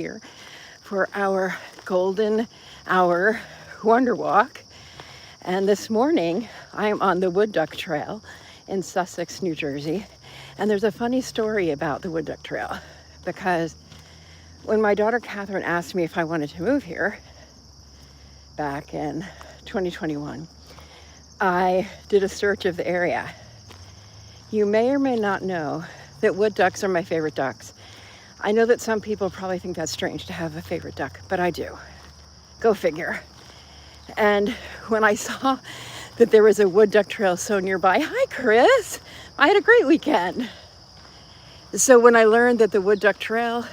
here for our golden hour wonder walk. And this morning I'm on the Wood Duck Trail in Sussex, New Jersey. And there's a funny story about the Wood Duck Trail because when my daughter Catherine asked me if I wanted to move here back in 2021, I did a search of the area. You may or may not know that wood ducks are my favorite ducks. I know that some people probably think that's strange to have a favorite duck, but I do. Go figure. And when I saw that there was a wood duck trail so nearby, hi Chris, I had a great weekend. So when I learned that the wood duck trail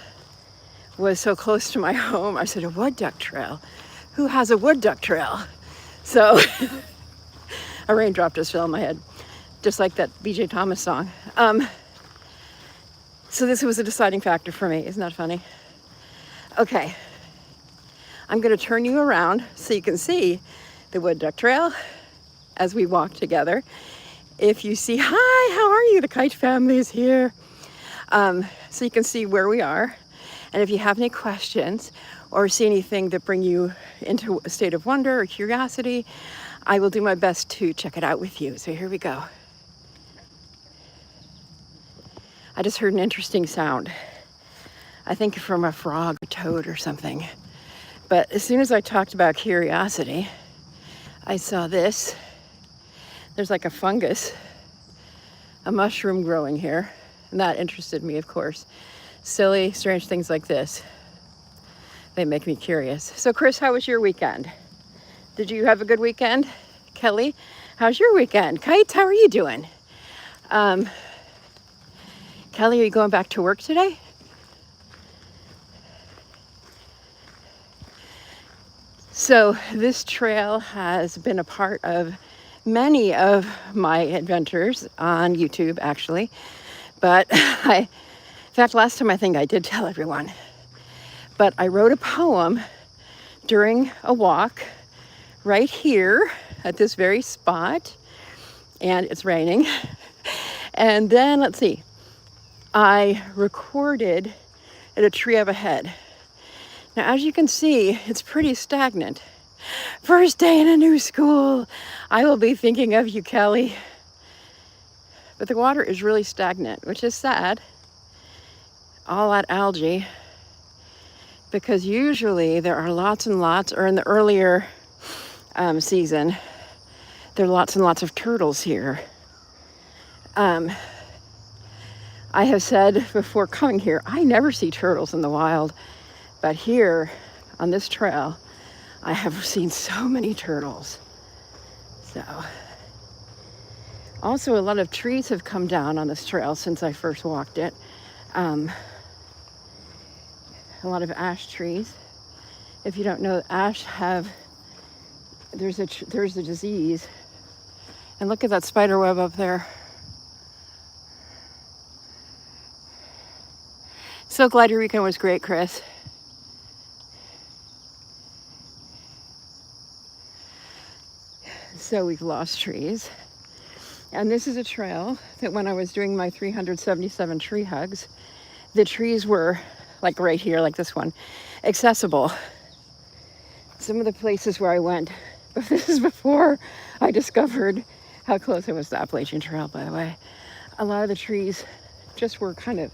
was so close to my home, I said, a wood duck trail? Who has a wood duck trail? So a raindrop just fell in my head, just like that BJ Thomas song. So this was a deciding factor for me. Isn't that funny? Okay, I'm going to turn you around so you can see the wood duck trail as we walk together. If you see, hi, how are you? The Kite family is here. So you can see where we are. And if you have any questions or see anything that bring you into a state of wonder or curiosity, I will do my best to check it out with you. So here we go. I just heard an interesting sound. I think from a frog, a toad or something. But as soon as I talked about curiosity, I saw this. There's like a fungus, a mushroom growing here. And that interested me, of course. Silly, strange things like this, they make me curious. So Chris, how was your weekend? Did you have a good weekend? Kelly, how's your weekend? Kites, how are you doing? Kelly, are you going back to work today? So this trail has been a part of many of my adventures on YouTube, actually. But in fact, last time I think I did tell everyone. But I wrote a poem during a walk right here at this very spot. And it's raining. And then, let's see. I recorded at a tree up ahead. Now, as you can see, it's pretty stagnant. First day in a new school. I will be thinking of you, Kelly. But the water is really stagnant, which is sad. All that algae. Because usually there are lots and lots, or in the earlier season, there are lots and lots of turtles here. I have said before coming here, I never see turtles in the wild, but here on this trail, I have seen so many turtles. So, also a lot of trees have come down on this trail since I first walked it. A lot of ash trees. If you don't know, ash there's a disease. And look at that spider web up there. So glad your weekend was great, Chris. So we've lost trees. And this is a trail that when I was doing my 377 tree hugs, the trees were like right here, like this one, accessible. Some of the places where I went, but this is before I discovered how close it was to the Appalachian Trail, by the way. A lot of the trees just were kind of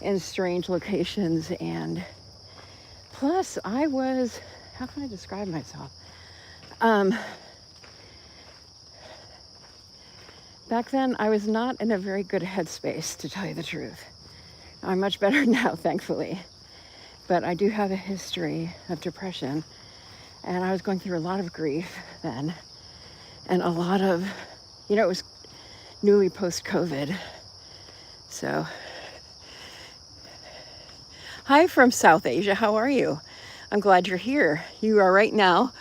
in strange locations, and plus I was, how can I describe myself? Back then I was not in a very good headspace, to tell you the truth. I'm much better now, thankfully, but I do have a history of depression, and I was going through a lot of grief then, and a lot of, it was newly post-COVID, so. Hi from South Asia, how are you? I'm glad you're here. You are right now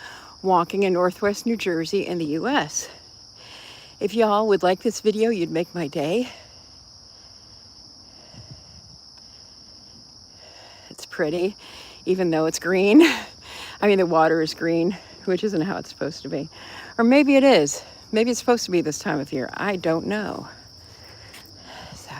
walking in Northwest New Jersey in the US. If y'all would like this video, you'd make my day. It's pretty, even though it's green. I mean, the water is green, which isn't how it's supposed to be. Or maybe it is. Maybe it's supposed to be this time of year. I don't know. So,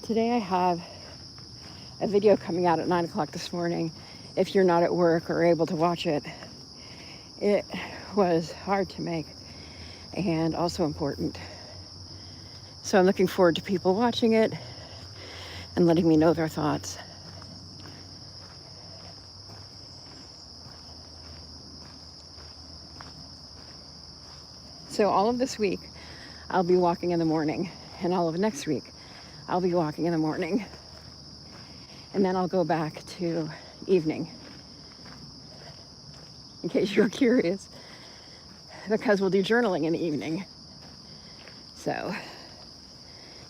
Today I have a video coming out at 9 o'clock this morning. If you're not at work or able to watch it, it was hard to make and also important. So I'm looking forward to people watching it and letting me know their thoughts. So all of this week, I'll be walking in the morning, and all of next week, I'll be walking in the morning. And then I'll go back to evening, in case you're curious, because we'll do journaling in the evening. So,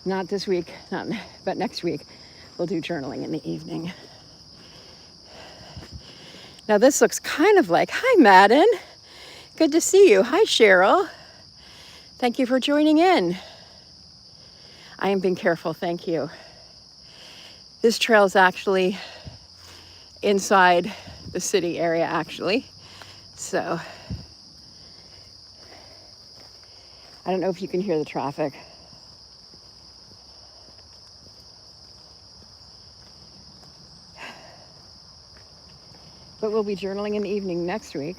not this week, but next week, we'll do journaling in the evening. Now this looks kind of like, hi Madden, good to see you. Hi Cheryl, thank you for joining in. I am being careful, thank you. This trail is actually inside the city area actually. So, I don't know if you can hear the traffic. But we'll be journaling in the evening next week.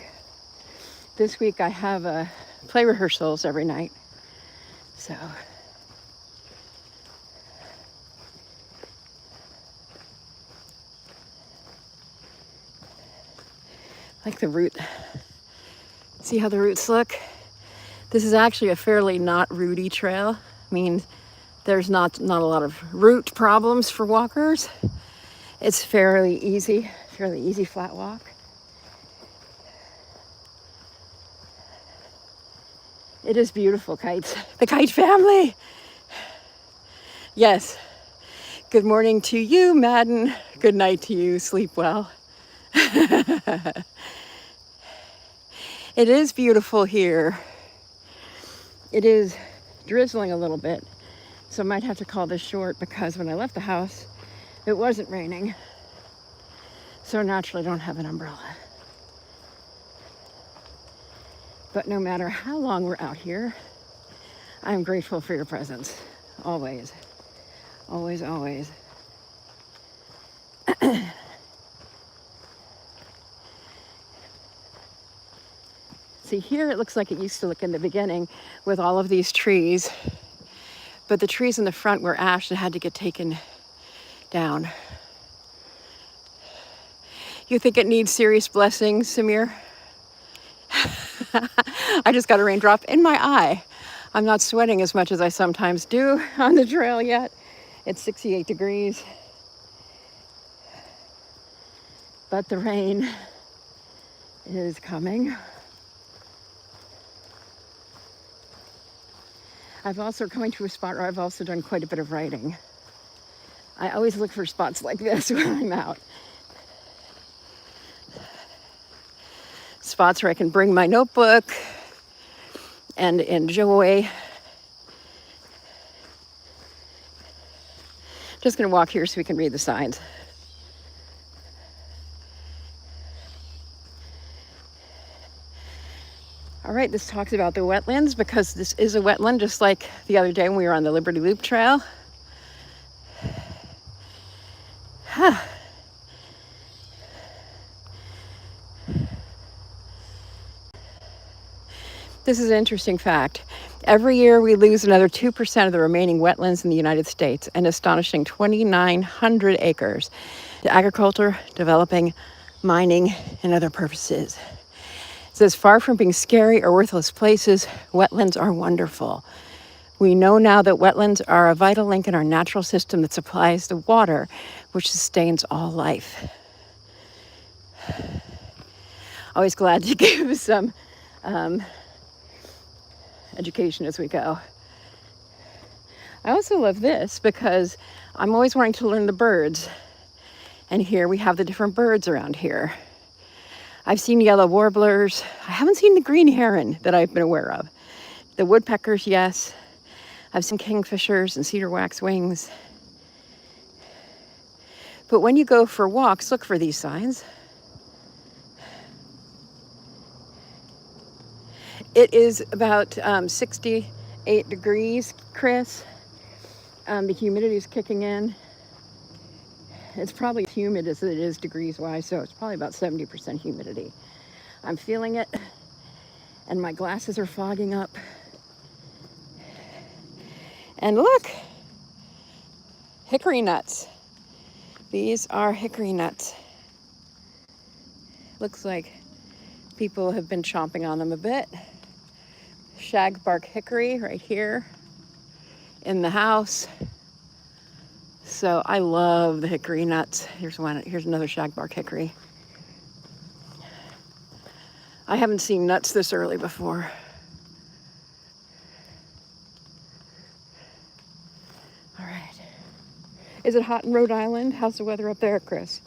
This week I have play rehearsals every night. So, like the route. See how the roots look? This is actually a fairly not rooty trail. I mean, there's not a lot of root problems for walkers. It's fairly easy flat walk. It is beautiful, kites. The kite family. Yes. Good morning to you, Madden. Good night to you. Sleep well. It is beautiful here. It is drizzling a little bit, so I might have to call this short because when I left the house, it wasn't raining. So naturally, I don't have an umbrella. But no matter how long we're out here, I'm grateful for your presence. Always. Always, always. See, here it looks like it used to look in the beginning with all of these trees. But the trees in the front were ash and had to get taken down. You think it needs serious blessings, Samir? I just got a raindrop in my eye. I'm not sweating as much as I sometimes do on the trail yet. It's 68 degrees. But the rain is coming. I've also coming to a spot where I've also done quite a bit of writing. I always look for spots like this when I'm out. Spots where I can bring my notebook and enjoy. Just gonna walk here so we can read the signs. All right, this talks about the wetlands because this is a wetland, just like the other day when we were on the Liberty Loop Trail. This is an interesting fact. Every year we lose another 2% of the remaining wetlands in the United States, an astonishing 2,900 acres, to agriculture, developing, mining, and other purposes. It says, far from being scary or worthless places, wetlands are wonderful. We know now that wetlands are a vital link in our natural system that supplies the water which sustains all life. Always glad to give some education as we go. I also love this because I'm always wanting to learn the birds. And here we have the different birds around here. I've seen yellow warblers. I haven't seen the green heron that I've been aware of. The woodpeckers, yes. I've seen kingfishers and cedar waxwings. But when you go for walks, look for these signs. It is about 68 degrees, Chris. The humidity is kicking in. It's probably as humid as it is degrees-wise, so it's probably about 70% humidity. I'm feeling it, and my glasses are fogging up. And look, hickory nuts. These are hickory nuts. Looks like people have been chomping on them a bit. Shagbark hickory right here in the house. So I love the hickory nuts. Here's another shagbark hickory. I haven't seen nuts this early before. All right. Is it hot in Rhode Island? How's the weather up there, Chris?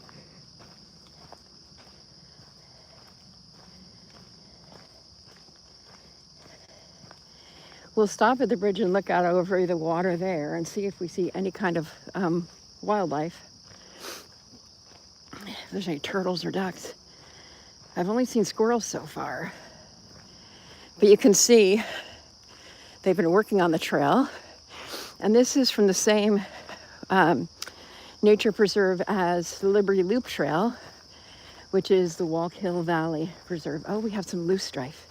We'll stop at the bridge and look out over the water there and see if we see any kind of wildlife. If there's any turtles or ducks. I've only seen squirrels so far. But you can see they've been working on the trail. And this is from the same nature preserve as the Liberty Loop Trail, which is the Walk Hill Valley Preserve. Oh, we have some loosestrife.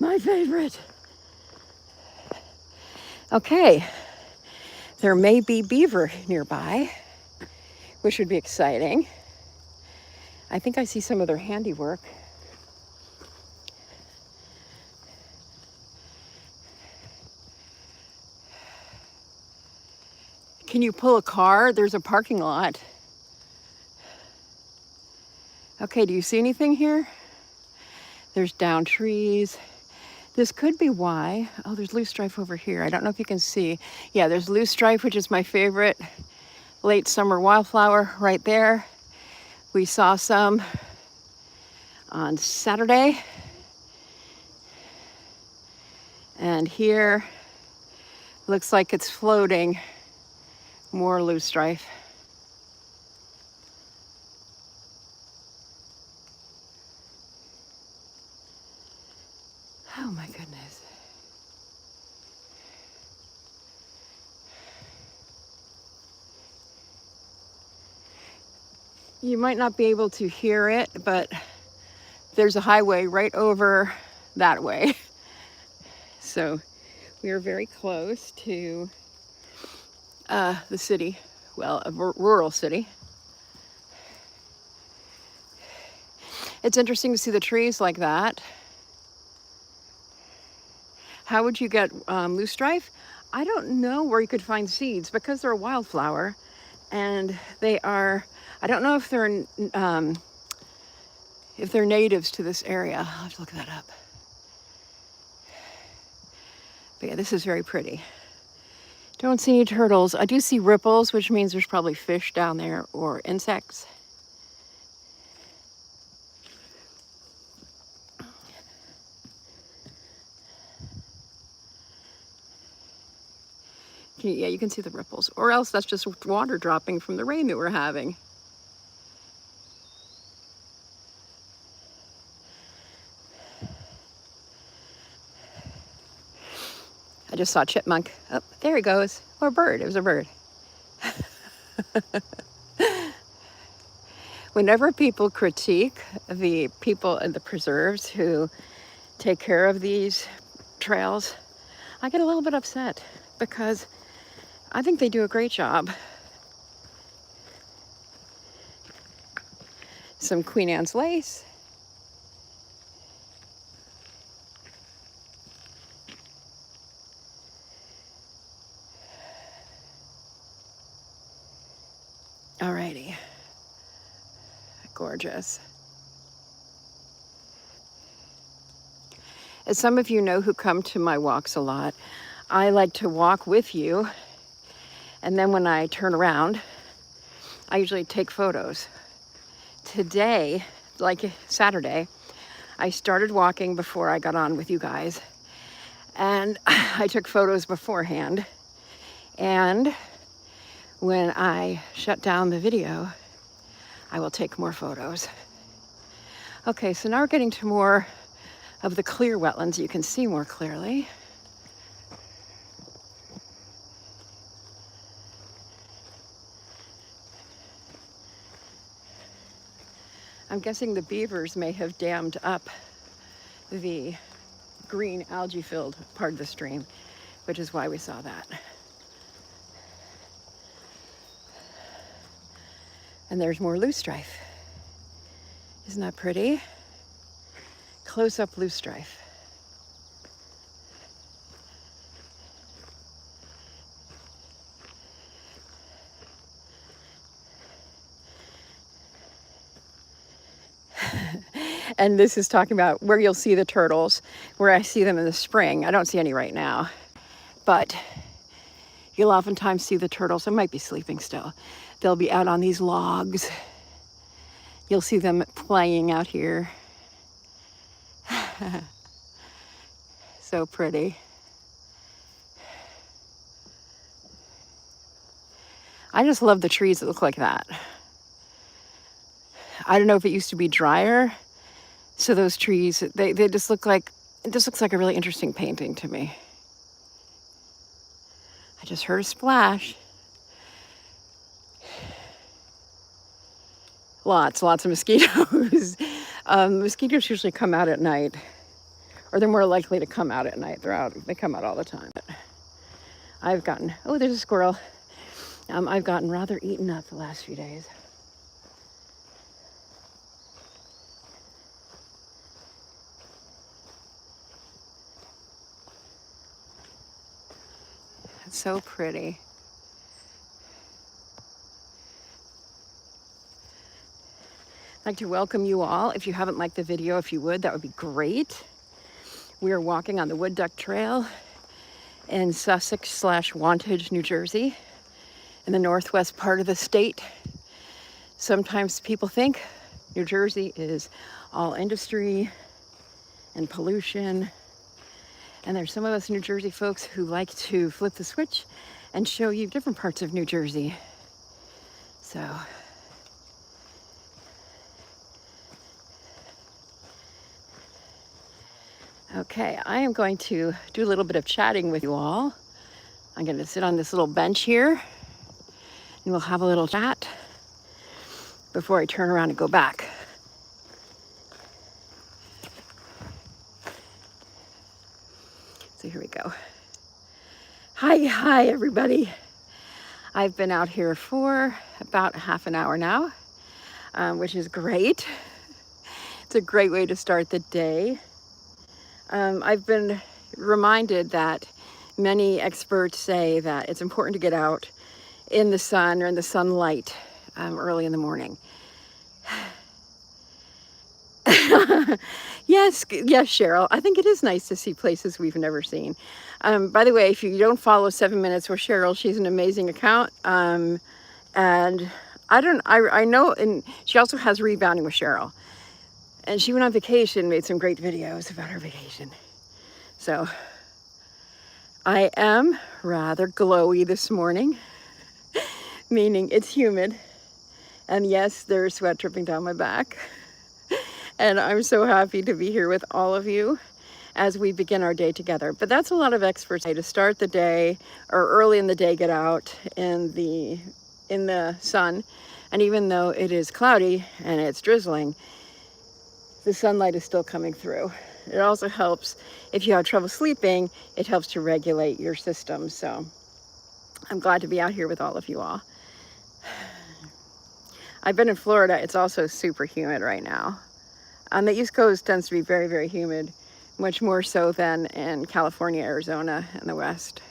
My favorite. Okay, there may be beaver nearby, which would be exciting. I think I see some of their handiwork. Can you pull a car? There's a parking lot. Okay, do you see anything here? There's down trees. This could be why. Oh, there's loosestrife over here. I don't know if you can see. Yeah, there's loosestrife, which is my favorite late summer wildflower right there. We saw some on Saturday. And here looks like it's floating more loosestrife. Oh my goodness. You might not be able to hear it, but there's a highway right over that way. So we are very close to the city, well, a rural city. It's interesting to see the trees like that. How would you get loosestrife? I don't know where you could find seeds because they're a wildflower, and they are. I don't know if they're natives to this area. I'll have to look that up. But yeah, this is very pretty. Don't see any turtles. I do see ripples, which means there's probably fish down there or insects. Yeah, you can see the ripples. Or else that's just water dropping from the rain that we're having. I just saw a chipmunk. Oh, there he goes. Or a bird. It was a bird. Whenever people critique the people in the preserves who take care of these trails, I get a little bit upset because I think they do a great job. Some Queen Anne's lace. Alrighty. Gorgeous. As some of you know who come to my walks a lot, I like to walk with you, and then when I turn around, I usually take photos. Today, like Saturday, I started walking before I got on with you guys, and I took photos beforehand, and when I shut down the video, I will take more photos. Okay, so now we're getting to more of the clear wetlands. You can see more clearly. I'm guessing the beavers may have dammed up the green algae filled part of the stream, which is why we saw that. And there's more loosestrife. Isn't that pretty? Close up loosestrife. And this is talking about where you'll see the turtles, where I see them in the spring. I don't see any right now, but you'll oftentimes see the turtles. They might be sleeping still. They'll be out on these logs. You'll see them playing out here. So pretty. I just love the trees that look like that. I don't know if it used to be drier. So those trees, they just look like, it just looks like a really interesting painting to me. I just heard a splash. Lots of mosquitoes. Mosquitoes usually come out at night, or they're more likely to come out at night. They come out all the time. I've gotten, oh, there's a squirrel. I've gotten rather eaten up the last few days. It's so pretty. I'd like to welcome you all. If you haven't liked the video, if you would, that would be great. We are walking on the Wood Duck Trail in Sussex/Wantage, New Jersey, in the northwest part of the state. Sometimes people think New Jersey is all industry and pollution. And there's some of us New Jersey folks who like to flip the switch and show you different parts of New Jersey. So, okay, I am going to do a little bit of chatting with you all. I'm going to sit on this little bench here and we'll have a little chat before I turn around and go back. So here we go. Hi everybody. I've been out here for about half an hour now, which is great. It's a great way to start the day. I've been reminded that many experts say that it's important to get out in the sun or in the sunlight early in the morning. Yes, Cheryl. I think it is nice to see places we've never seen. By the way, if you don't follow 7 Minutes with Cheryl, she's an amazing account. And I know, and she also has Rebounding with Cheryl. And she went on vacation, made some great videos about her vacation. So I am rather glowy this morning, meaning it's humid. And yes, there's sweat dripping down my back. And I'm so happy to be here with all of you as we begin our day together. But that's a lot of experts say to start the day or early in the day, get out in the sun. And even though it is cloudy and it's drizzling, the sunlight is still coming through. It also helps if you have trouble sleeping, it helps to regulate your system. So I'm glad to be out here with all of you all. I've been in Florida. It's also super humid right now. On the East Coast tends to be very, very humid, much more so than in California, Arizona, and the West.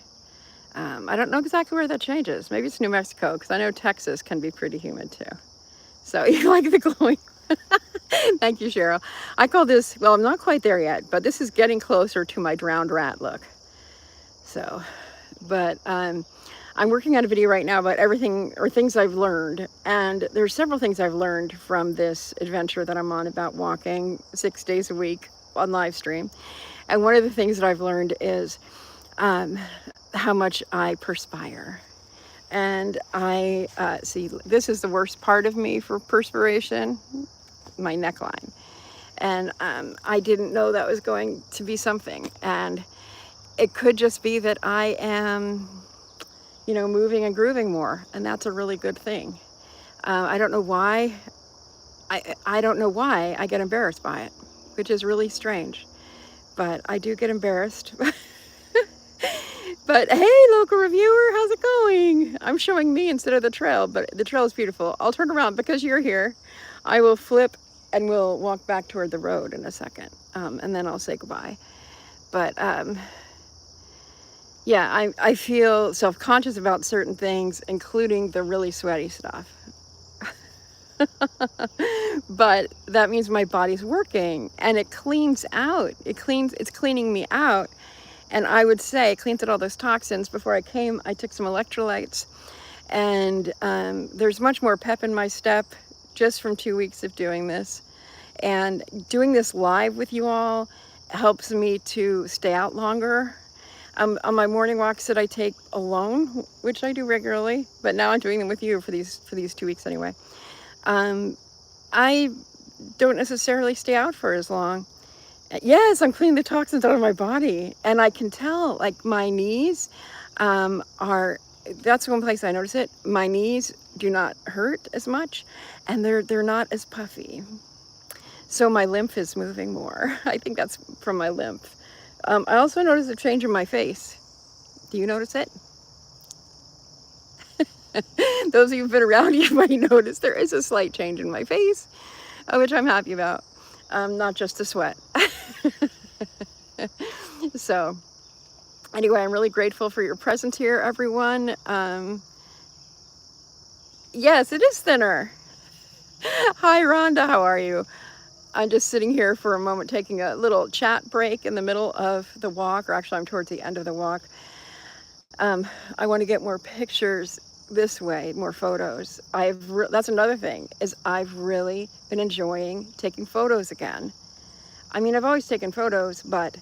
I don't know exactly where that changes. Maybe it's New Mexico, because I know Texas can be pretty humid too. So you like the glowing? Thank you, Cheryl. I call this, well, I'm not quite there yet, but this is getting closer to my drowned rat look. So, but I'm working on a video right now about everything or things I've learned. And there's several things I've learned from this adventure that I'm on about walking 6 days a week on live stream. And one of the things that I've learned is how much I perspire. And I see, this is the worst part of me for perspiration, my neckline. And I didn't know that was going to be something. And it could just be that I am, you know, moving and grooving more, and that's a really good thing. I don't know why I don't know why I get embarrassed by it, which is really strange. But I do get embarrassed. But hey, local reviewer, how's it going? I'm showing me instead of the trail, but the trail is beautiful. I'll turn around because you're here. I will flip and we'll walk back toward the road in a second, and then I'll say goodbye. But yeah, I feel self-conscious about certain things, including the really sweaty stuff. But that means my body's working and it cleans out. It's cleaning me out. And I would say it cleans out all those toxins. Before I came, I took some electrolytes, and there's much more pep in my step just from 2 weeks of doing this. And doing this live with you all helps me to stay out longer. On my morning walks that I take alone, which I do regularly, but now I'm doing them with you for these 2 weeks anyway. I don't necessarily stay out for as long. Yes, I'm cleaning the toxins out of my body, and I can tell, like, my knees that's one place I notice it. My knees do not hurt as much, and they're not as puffy. So my lymph is moving more. I think that's from my lymph. I also notice a change in my face. Do you notice it? Those of you who've been around, you might notice there is a slight change in my face, which I'm happy about. Not just the sweat. So anyway, I'm really grateful for your presence here, everyone. Yes, it is thinner. Hi, Rhonda, how are you? I'm just sitting here for a moment, taking a little chat break in the middle of the walk, or actually I'm towards the end of the walk. I want to get more pictures this way, more photos. That's another thing, is I've really been enjoying taking photos again. I mean, I've always taken photos, but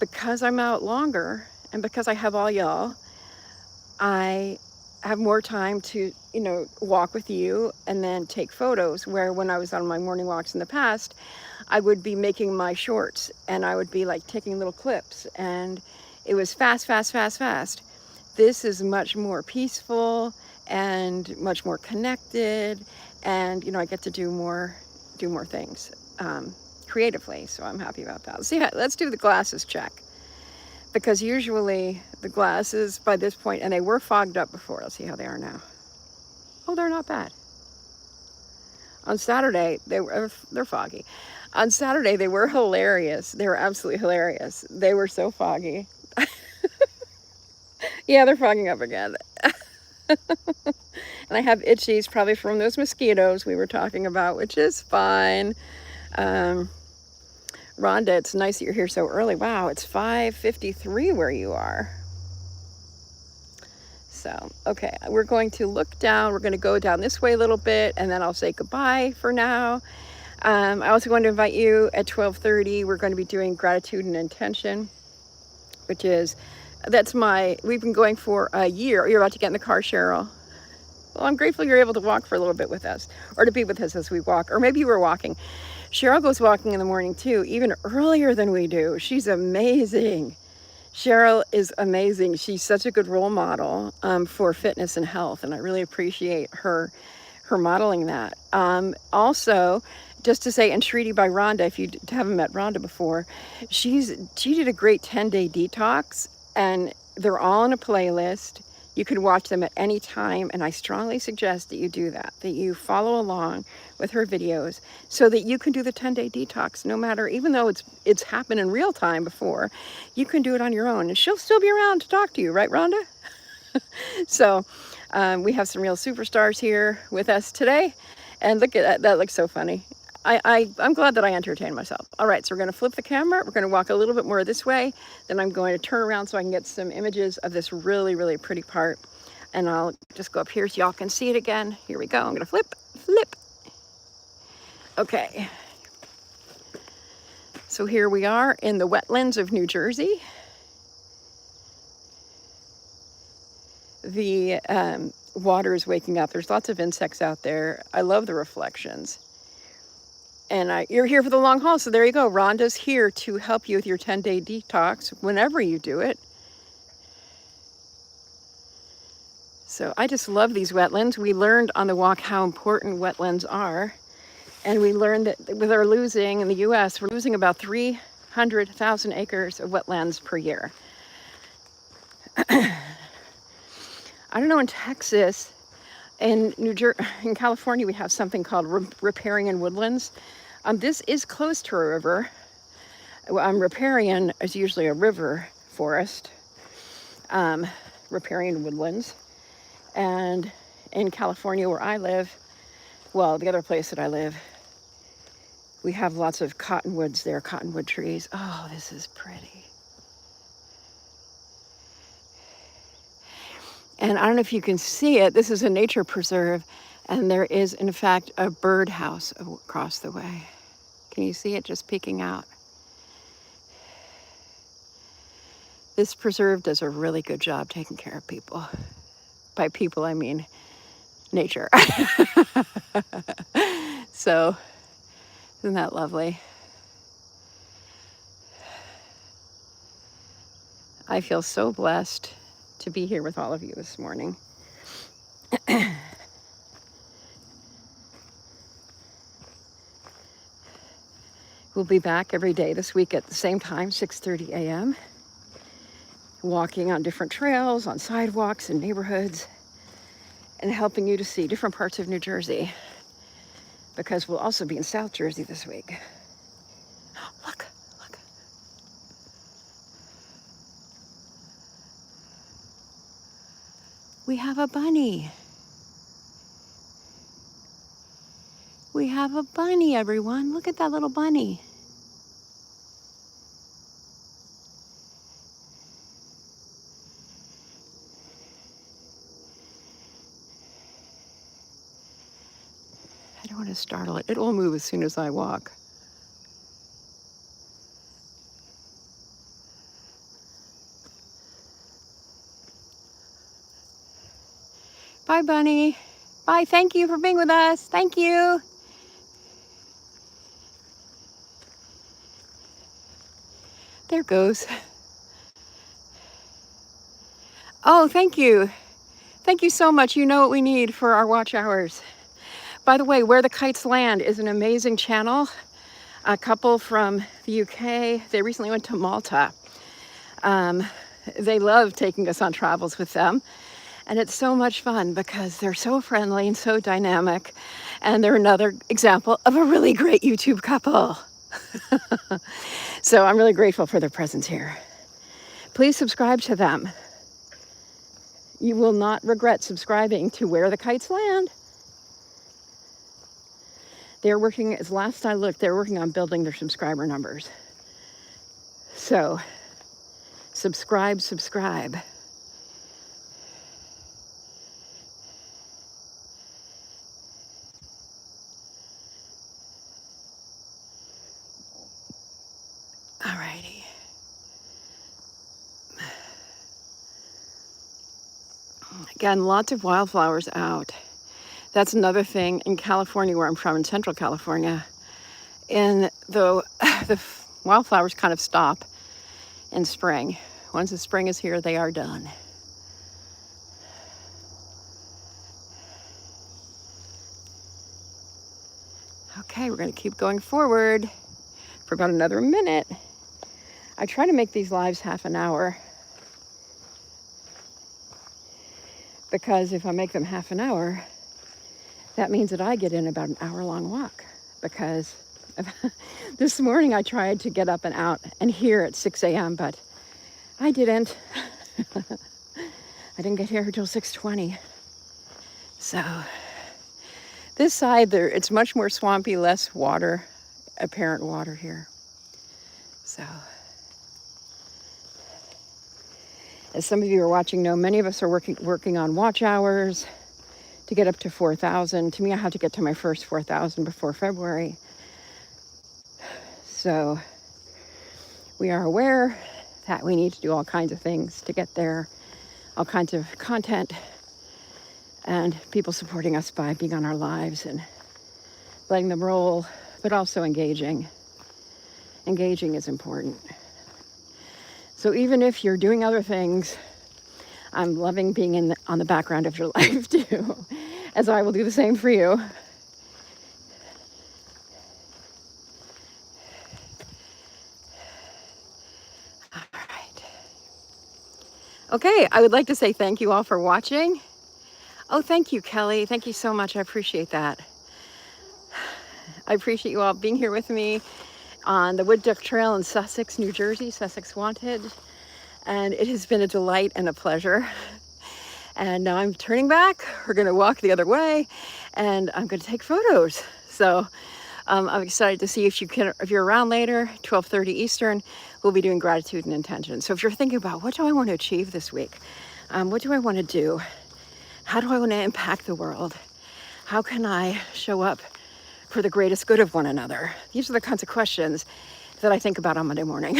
because I'm out longer and because I have all y'all, I have more time to, walk with you and then take photos, where when I was on my morning walks in the past, I would be making my shorts and I would be like taking little clips, and it was fast, fast, fast, fast. This is much more peaceful and much more connected, and I get to do more things creatively, so I'm happy about that. Let's do the glasses check, because usually the glasses by this point, and they were fogged up before. Let's see how they are now. Oh, they're not bad. On Saturday, they're foggy. On Saturday, they were hilarious. They were absolutely hilarious. They were so foggy. Yeah, they're fogging up again. And I have itchies, probably from those mosquitoes we were talking about, which is fine. Rhonda, it's nice that you're here so early. Wow, it's 5:53 where you are. So, okay, we're going to look down. We're going to go down this way a little bit, and then I'll say goodbye for now. I also want to invite you at 12:30. We're going to be doing gratitude and intention, which is, we've been going for a year. You're about to get in the car, Cheryl. Well, I'm grateful you're able to walk for a little bit with us, or to be with us as we walk, or maybe you were walking. Cheryl goes walking in the morning too, even earlier than we do. She's amazing. Cheryl is amazing. She's such a good role model for fitness and health, and I really appreciate her modeling that. Also, just to say, Entreaty by Rhonda, if you haven't met Rhonda before, she did a great 10-day detox, and they're all in a playlist. You can watch them at any time, and I strongly suggest that you do that you follow along with her videos so that you can do the 10-day detox, no matter, even though it's happened in real time before, you can do it on your own, and she'll still be around to talk to you, right, Rhonda? So we have some real superstars here with us today, and look at that. That looks so funny. I'm glad that I entertained myself. All right, so we're going to flip the camera. We're going to walk a little bit more this way. Then I'm going to turn around so I can get some images of this really, really pretty part. And I'll just go up here so y'all can see it again. Here we go. I'm going to flip. Okay. So here we are in the wetlands of New Jersey. The water is waking up. There's lots of insects out there. I love the reflections. And you're here for the long haul, so there you go. Rhonda's here to help you with your 10-day detox whenever you do it. So I just love these wetlands. We learned on the walk how important wetlands are. And we learned that with our losing in the US, we're losing about 300,000 acres of wetlands per year. I don't know in Texas, in California, we have something called riparian woodlands. This is close to a river. Riparian is usually a river forest, riparian woodlands. And in California where I live, well, the other place that I live, we have lots of cottonwoods there, cottonwood trees. Oh, this is pretty. And I don't know if you can see it. This is a nature preserve, and there is, in fact, a birdhouse across the way. Can you see it just peeking out? This preserve does a really good job taking care of people. By people, I mean nature. So, isn't that lovely? I feel so blessed to be here with all of you this morning. We'll be back every day this week at the same time, 6:30 a.m., walking on different trails, on sidewalks and neighborhoods, and helping you to see different parts of New Jersey, because we'll also be in South Jersey this week. Look, look. We have a bunny. We have a bunny, everyone. Look at that little bunny. I don't want to startle it. It will move as soon as I walk. Bye, bunny. Bye. Thank you for being with us. Thank you. There goes. Oh, thank you. Thank you so much. You know what we need for our watch hours. By the way, Where the Kites Land is an amazing channel. A couple from the UK, they recently went to Malta. They love taking us on travels with them. And it's so much fun because they're so friendly and so dynamic. And they're another example of a really great YouTube couple. So I'm really grateful for their presence here. Please subscribe to them. You will not regret subscribing to Where the Kites Land. They're working, as last I looked, they're working on building their subscriber numbers. So, subscribe. Alrighty. Again, lots of wildflowers out. That's another thing in California, where I'm from, in Central California. And the wildflowers kind of stop in spring. Once the spring is here, they are done. Okay, we're going to keep going forward for about another minute. I try to make these lives half an hour, because if I make them half an hour, that means that I get in about an hour-long walk. Because this morning I tried to get up and out and here at 6 a.m., but I didn't. I didn't get here until 6:20. So this side, it's much more swampy, less water, apparent water here. So, as some of you are watching know, many of us are working on watch hours to get up to 4,000. To me, I have to get to my first 4,000 before February. So we are aware that we need to do all kinds of things to get there, all kinds of content, and people supporting us by being on our lives and letting them roll, but also engaging. Engaging is important. So even if you're doing other things, I'm loving being on the background of your life too, as I will do the same for you. Okay, I would like to say thank you all for watching. Oh, thank you, Kelly. Thank you so much. I appreciate that. I appreciate you all being here with me on the Wood Duck Trail in Sussex, New Jersey, Sussex Wanted. And it has been a delight and a pleasure. And now I'm turning back. We're going to walk the other way and I'm going to take photos. So I'm excited to see if you're around later, 12:30 Eastern, we'll be doing gratitude and intention. So if you're thinking about what do I want to achieve this week? What do I want to do? How do I want to impact the world? How can I show up for the greatest good of one another? These are the kinds of questions that I think about on Monday morning.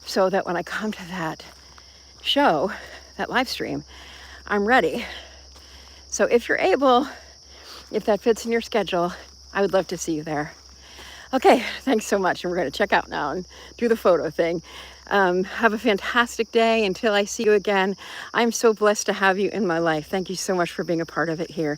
So that when I come to that show, that live stream, I'm ready. So if you're able, if that fits in your schedule, I would love to see you there. Okay, thanks so much. And we're going to check out now and do the photo thing. Have a fantastic day until I see you again. I'm so blessed to have you in my life. Thank you so much for being a part of it here.